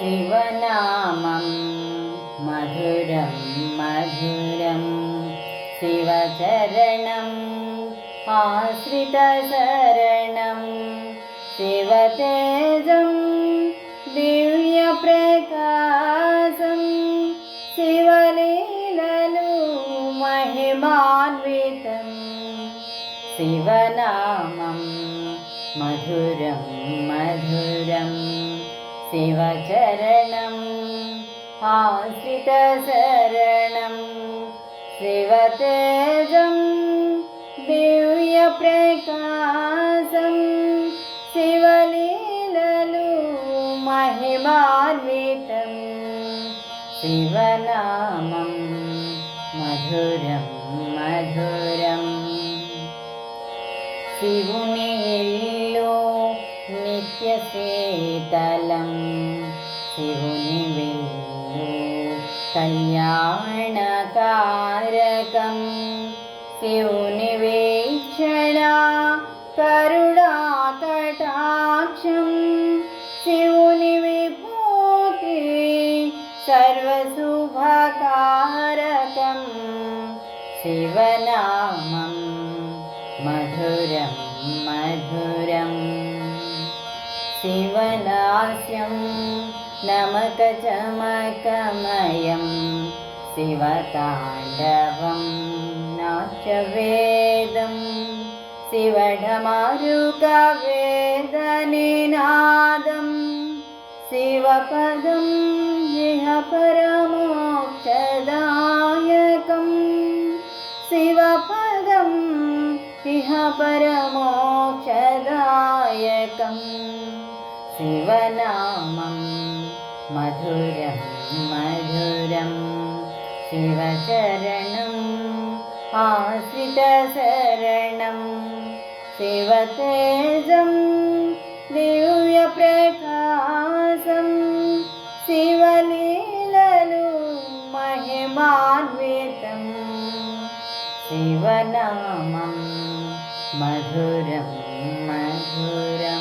शिवनामं मधुरं मधुरं शिवचरणम् आश्रितशरणं शिवतेजं दिव्यप्रकाशं शिवलीललु महिमान्वितं शिवनामं मधुरं मधुरं शिवचरणम् आश्रितशरणं शिवतेजं दिव्यप्रकाशं शिवलीललु महिमान्वितं शिवनामं मधुरं मधुरम् शिवुनि इल्लु नित्यशीतलं शिवुनि विल्लु कल्याणकारकं शिवुनि वीक्षणा करुणाकटाक्षं शिवुनि विभूति सर्वशुभकारकं शिवनामं मधुरं मधुरं शिवनास्यं नमकचमकमयं शिवताण्डवं नाट्यवेदं शिवढमरुकवेदनिनादं शिवपदं इह परमोक्षदायकं शिवपदम् इह परमोक्षदायकं शिवनामं मधुरं मधुरं शिवचरणम् आश्रितशरणं शिवतेजं दिव्यप्रकाशं शिवलीललु महिमान्वितं शिवनामं मधुरं मधुरम्।